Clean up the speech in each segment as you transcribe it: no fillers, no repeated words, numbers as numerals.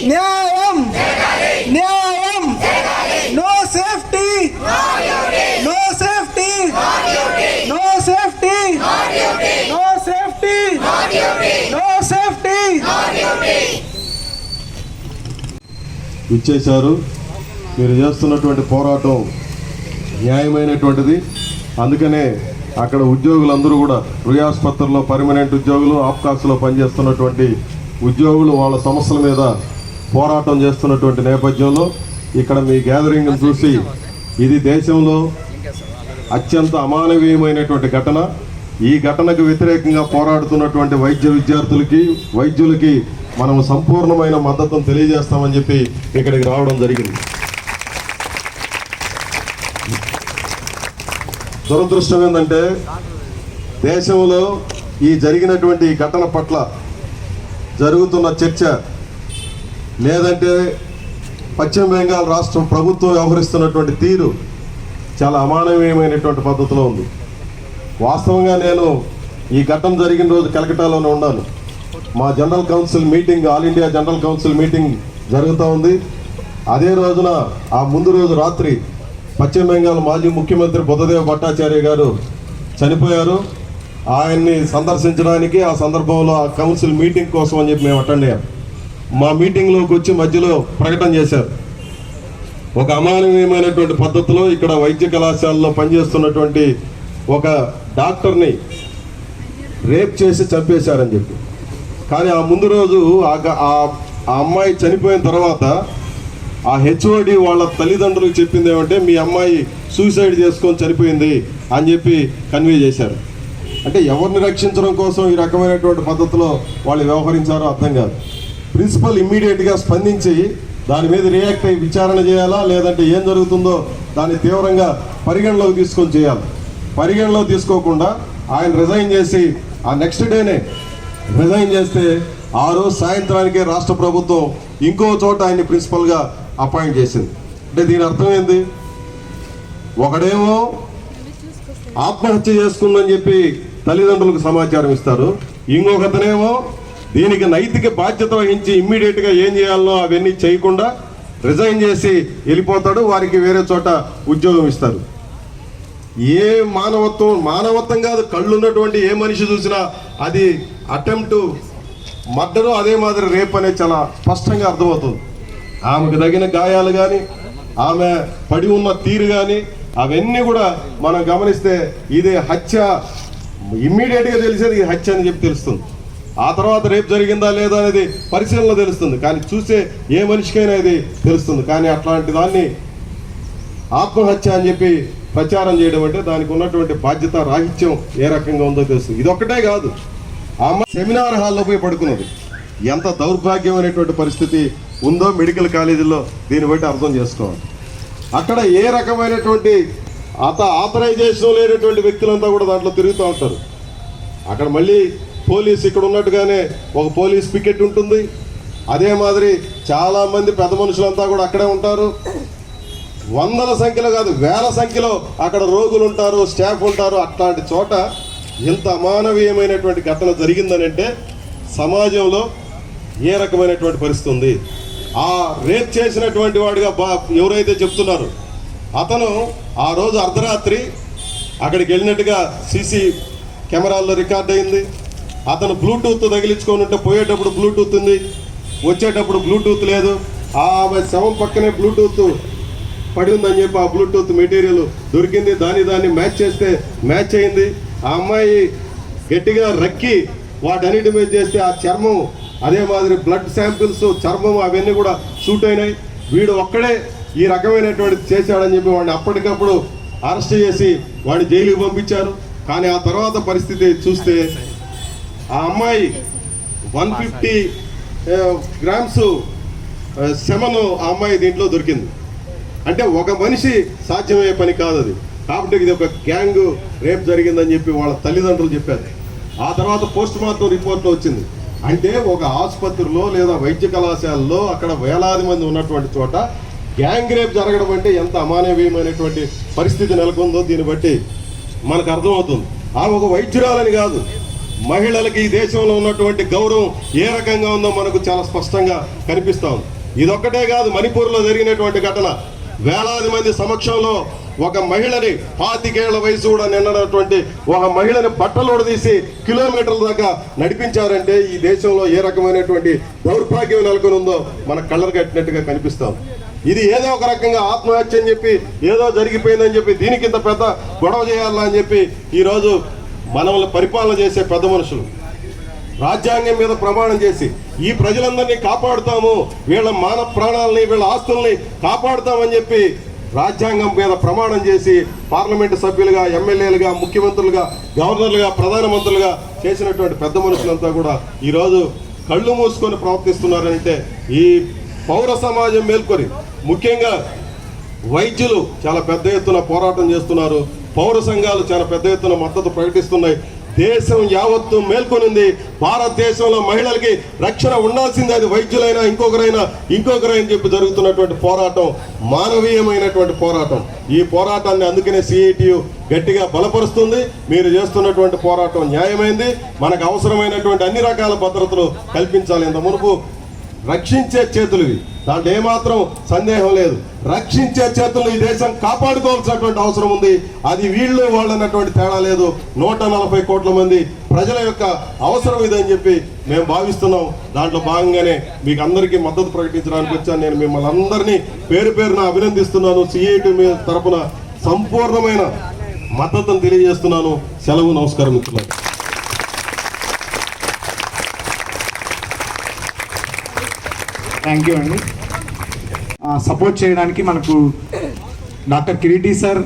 న్యాయం న్యాయం no safety no safety no safety no safety no safety. ఇచ్చేశారు. మీరు చేస్తున్నటువంటి పోరాటం న్యాయమైనటువంటిది. అందుకనే అక్కడ ఉద్యోగులందరూ కూడా రుయాస్పత్రిలో పర్మనెంట్ ఉద్యోగులు, ఆప్కాస్లో పనిచేస్తున్నటువంటి ఉద్యోగులు వాళ్ళ సమస్యల మీద పోరాటం చేస్తున్నటువంటి నేపథ్యంలో ఇక్కడ మీ గ్యాదరింగ్ను చూసి ఇది దేశంలో అత్యంత అమానవీయమైనటువంటి ఘటన. ఈ ఘటనకు వ్యతిరేకంగా పోరాడుతున్నటువంటి వైద్యులకి మనం సంపూర్ణమైన మద్దతును తెలియజేస్తామని చెప్పి ఇక్కడికి రావడం జరిగింది. దురదృష్టం ఏంటంటే దేశంలో ఈ జరిగినటువంటి ఘటన పట్ల జరుగుతున్న చర్చ లేదంటే పశ్చిమ బెంగాల్ రాష్ట్రం ప్రభుత్వం వ్యవహరిస్తున్నటువంటి తీరు చాలా అమానవీయమైనటువంటి పద్ధతిలో ఉంది. వాస్తవంగా నేను ఈ ఘటన జరిగిన రోజు కలకటాలోనే ఉన్నాను. మా general council meeting, all India general council meeting జరుగుతూ ఉంది. అదే రోజున ఆ ముందు రోజు రాత్రి పశ్చిమ బెంగాల్ మాజీ ముఖ్యమంత్రి బుద్ధదేవ్ భట్టాచార్య గారు చనిపోయారు. ఆయన్ని సందర్శించడానికి ఆ సందర్భంలో ఆ కౌన్సిల్ మీటింగ్ కోసం అని చెప్పి మేము అటెండ్ అయ్యాం. మా మీటింగ్లోకి వచ్చి మధ్యలో ప్రకటన చేశారు. ఒక అమానవీయమైనటువంటి పద్ధతిలో ఇక్కడ వైద్య కళాశాలలో పనిచేస్తున్నటువంటి ఒక డాక్టర్ని రేప్ చేసి చంపేశారని చెప్పి. కానీ ఆ ముందు రోజు ఆ అమ్మాయి చనిపోయిన తర్వాత ఆ హెచ్ఓడి వాళ్ళ తల్లిదండ్రులకు చెప్పింది ఏమంటే మీ అమ్మాయి సూసైడ్ చేసుకొని చనిపోయింది అని చెప్పి కన్వే చేశారు. అంటే ఎవరిని రక్షించడం కోసం ఈ రకమైనటువంటి పద్ధతిలో వాళ్ళు వ్యవహరించారో అర్థం కాదు. ప్రిన్సిపల్ ఇమ్మీడియట్గా స్పందించి దాని మీద రియాక్ట్ అయ్యి విచారణ చేయాలా, లేదంటే ఏం జరుగుతుందో దాన్ని తీవ్రంగా పరిగణలోకి తీసుకొని చేయాలి. పరిగణలోకి తీసుకోకుండా ఆయన రిజైన్ చేసి ఆ నెక్స్ట్ డేనే రిజైన్ చేస్తే ఆ రోజు సాయంత్రానికే రాష్ట్ర ప్రభుత్వం ఇంకో చోట ఆయన్ని ప్రిన్సిపల్గా అపాయింట్ చేసింది. అంటే దీని అర్థం ఏంది? ఒకడేమో ఆత్మహత్య చేసుకుందని చెప్పి తల్లిదండ్రులకు సమాచారం ఇస్తారు, ఇంకొకతనేమో దీనికి నైతిక బాధ్యత వహించి ఇమ్మీడియట్గా ఏం చేయాలనో అవన్నీ చేయకుండా రిజైన్ చేసి వెళ్ళిపోతాడు. వారికి వేరే చోట ఉద్యోగం ఇస్తారు. ఏ మానవత్వం కాదు, కళ్ళున్నటువంటి ఏ మనిషి చూసినా అది అటెంప్ట్ మర్డరు, అదే మాదిరి రేప్ అనేది చాలా స్పష్టంగా అర్థమవుతుంది. ఆమెకు తగిన గాయాలు కానీ, ఆమె పడి ఉన్న తీరు కానీ అవన్నీ కూడా మనం గమనిస్తే ఇది హత్య, ఇమ్మీడియట్గా తెలిసేది ఇది హత్య అని చెప్పి తెలుస్తుంది. ఆ తర్వాత రేపు జరిగిందా లేదా అనేది పరిశీలనలో తెలుస్తుంది. కానీ చూసే ఏ మనిషికైనా ఇది తెలుస్తుంది. కానీ అట్లాంటి దాన్ని ఆత్మహత్య అని చెప్పి ప్రచారం చేయడం అంటే దానికి ఉన్నటువంటి బాధ్యత రాహిత్యం ఏ రకంగా ఉందో తెలుస్తుంది. ఇదొక్కటే కాదు, ఆ అమ్మాయి సెమినార్ హాల్లో పోయి పడుకున్నది. ఎంత దౌర్భాగ్యమైనటువంటి పరిస్థితి ఉందో మెడికల్ కాలేజీలో దీన్ని బట్టి అర్థం చేసుకోవాలి. అక్కడ ఏ రకమైనటువంటి ఆథరైజేషన్ లేనటువంటి వ్యక్తులంతా కూడా దాంట్లో తిరుగుతూ ఉంటారు. అక్కడ మళ్ళీ పోలీస్ ఇక్కడ ఉన్నట్టుగానే ఒక పోలీస్ పికెట్ ఉంటుంది. అదే మాదిరి చాలామంది పెద్ద మనుషులంతా కూడా అక్కడే ఉంటారు. వందల సంఖ్యలో కాదు, వేల సంఖ్యలో అక్కడ రోగులు ఉంటారు, స్టాఫ్ ఉంటారు. అట్లాంటి చోట ఎంత అమానవీయమైనటువంటి ఘటన జరిగిందని అంటే సమాజంలో ఏ రకమైనటువంటి పరిస్థితి ఉంది? ఆ రేప్ చేసినటువంటి వాడిగా ఎవరైతే చెప్తున్నారో అతను ఆ రోజు అర్ధరాత్రి అక్కడికి వెళ్ళినట్టుగా సీసీ కెమెరాల్లో రికార్డ్ అయింది. అతను బ్లూటూత్ తగిలించుకొని ఉంటే పోయేటప్పుడు బ్లూటూత్ ఉంది, వచ్చేటప్పుడు బ్లూటూత్ లేదు. ఆమె శవం పక్కనే బ్లూటూత్ పడి ఉందని చెప్పి ఆ బ్లూటూత్ మెటీరియల్ దొరికింది. దాన్ని మ్యాచ్ చేస్తే మ్యాచ్ అయింది. ఆ అమ్మాయి గట్టిగా రక్కి వాటన్నిటి మీద చేస్తే ఆ చర్మం, అదే మాదిరి బ్లడ్ శాంపిల్స్, చర్మం అవన్నీ కూడా షూట్ అయినాయి. వీడు ఒక్కడే ఈ రకమైనటువంటి చేశాడని చెప్పి వాడిని అప్పటికప్పుడు అరెస్ట్ చేసి వాడిని జైలుకి పంపించారు. కానీ ఆ తర్వాత పరిస్థితి చూస్తే ఆ అమ్మాయి 150 గ్రామ్స్ సెమను ఆ అమ్మాయి దీంట్లో దొరికింది. అంటే ఒక మనిషి సాధ్యమయ్యే పని కాదు అది. కాబట్టి ఇది ఒక గ్యాంగ్ రేప్ జరిగిందని చెప్పి వాళ్ళ తల్లిదండ్రులు చెప్పారు. ఆ తర్వాత పోస్ట్ మార్టం రిపోర్ట్లో వచ్చింది. అంటే ఒక ఆసుపత్రిలో లేదా వైద్య కళాశాలలో అక్కడ వేలాది మంది ఉన్నటువంటి చోట గ్యాంగ్ రేప్ జరగడం అంటే ఎంత అమానవీయమైనటువంటి పరిస్థితి నెలకొందో దీన్ని బట్టి మనకు అర్థమవుతుంది. ఆ ఒక వైద్యురాలని కాదు, మహిళలకి ఈ దేశంలో ఉన్నటువంటి గౌరవం ఏ రకంగా ఉందో మనకు చాలా స్పష్టంగా కనిపిస్తా ఉంది. ఇదొక్కటే కాదు, మణిపూర్లో జరిగినటువంటి ఘటన వేలాది మంది సమక్షంలో ఒక మహిళని 25 ఏళ్ల వయసు కూడా నిన్నటువంటి ఒక మహిళని బట్టలోడు తీసి కిలోమీటర్ల దాకా నడిపించారంటే ఈ దేశంలో ఏ రకమైనటువంటి దౌర్భాగ్యం నెలకొని ఉందో మన కళ్ళరు కట్టినట్టుగా కనిపిస్తాం. ఇది ఏదో ఒక రకంగా ఆత్మహత్య అని చెప్పి ఏదో జరిగిపోయిందని చెప్పి దీనికి ఇంత పెద్ద గొడవ చేయాలా అని చెప్పి ఈరోజు మనల్ని పరిపాలన చేసే పెద్ద మనుషులు రాజ్యాంగం మీద ప్రమాణం చేసి ఈ ప్రజలందరినీ కాపాడుతాము, వీళ్ళ మానవ ప్రాణాలని వీళ్ళ ఆస్తుల్ని కాపాడుతామని చెప్పి రాజ్యాంగం మీద ప్రమాణం చేసి పార్లమెంటు సభ్యులుగా, ఎమ్మెల్యేలుగా, ముఖ్యమంత్రులుగా, గవర్నర్లుగా, ప్రధానమంత్రులుగా చేసినటువంటి పెద్ద మనుషులంతా కూడా ఈరోజు కళ్ళు మూసుకొని ప్రవర్తిస్తున్నారంటే ఈ పౌర సమాజం మేల్కొని ముఖ్యంగా వైద్యులు చాలా పెద్ద ఎత్తున పోరాటం చేస్తున్నారు. పౌర సంఘాలు చాలా పెద్ద ఎత్తున మద్దతు ప్రకటిస్తున్నాయి. దేశం యావత్తు మేల్కొనింది. భారతదేశంలో మహిళలకి రక్షణ ఉండాల్సిందే, అది వైద్యులైనా ఇంకొకరైనా చెప్పి జరుగుతున్నటువంటి పోరాటం మానవీయమైనటువంటి పోరాటం. ఈ పోరాటాన్ని అందుకనే సిఐటియు గట్టిగా బలపరుస్తుంది. మీరు చేస్తున్నటువంటి పోరాటం న్యాయమైంది. మనకు అవసరమైనటువంటి అన్ని రకాల భద్రతలు కల్పించాలి. ఇంత మునుపు రక్షించే చేతులు ఇవి, దాంట్లో ఏమాత్రం సందేహం లేదు. రక్షించే చేతులు ఈ దేశం కాపాడుకోవాల్సినటువంటి అవసరం ఉంది. అది వీళ్ళు వాళ్ళు అన్నటువంటి తేడా లేదు. 140 కోట్ల మంది ప్రజల యొక్క అవసరం ఇదని చెప్పి మేము భావిస్తున్నాం. దాంట్లో భాగంగానే మీకు అందరికీ మద్దతు ప్రకటించడానికి వచ్చాను. నేను మిమ్మల్ని అందరినీ పేరు పేరున అభినందిస్తున్నాను. సిఐటి మీ తరపున సంపూర్ణమైన మద్దతును తెలియజేస్తున్నాను. సెలవు, నమస్కారం మిత్రులారా. థ్యాంక్ యూ అండి. సపోర్ట్ చేయడానికి మనకు doctor Kireeti sir,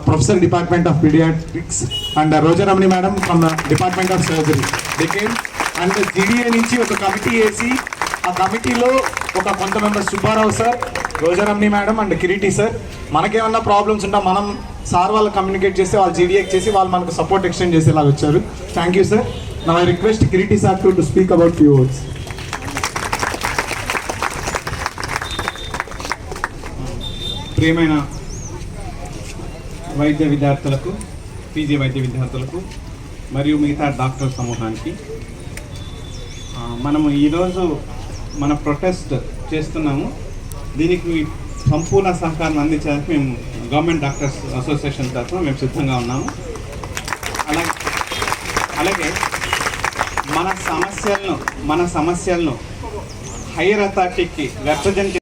professor department of paediatrics, and Rojaramani madam from department of surgery they came. And GDA నుంచి ఒక కమిటీ వేసి ఆ కమిటీలో ఒక కొంత members Subbarao sir, Rojaramani madam and Kireeti sir, మనకేమన్నా ప్రాబ్లమ్స్ ఉంటే మనం సార్ వాళ్ళు కమ్యూనికేట్ చేస్తే వాళ్ళు జీడీఏకి చేసి వాళ్ళు మనకు సపోర్ట్ ఎక్స్టెండ్ చేసేలా వచ్చారు. Thank you sir. Now I request Kireeti sir to speak about few words. ప్రియమైన వైద్య విద్యార్థులకు, పీజీ వైద్య విద్యార్థులకు మరియు మిగతా డాక్టర్ సమూహానికి, మనము ఈరోజు మన ప్రొటెస్ట్ చేస్తున్నాము. దీనికి సంపూర్ణ సహకారం అందించడానికి మేము గవర్నమెంట్ డాక్టర్స్ అసోసియేషన్ తరఫున మేము సిద్ధంగా ఉన్నాము. అలాగే మన సమస్యలను హైయర్ అథారిటీకి రిప్రజెంట్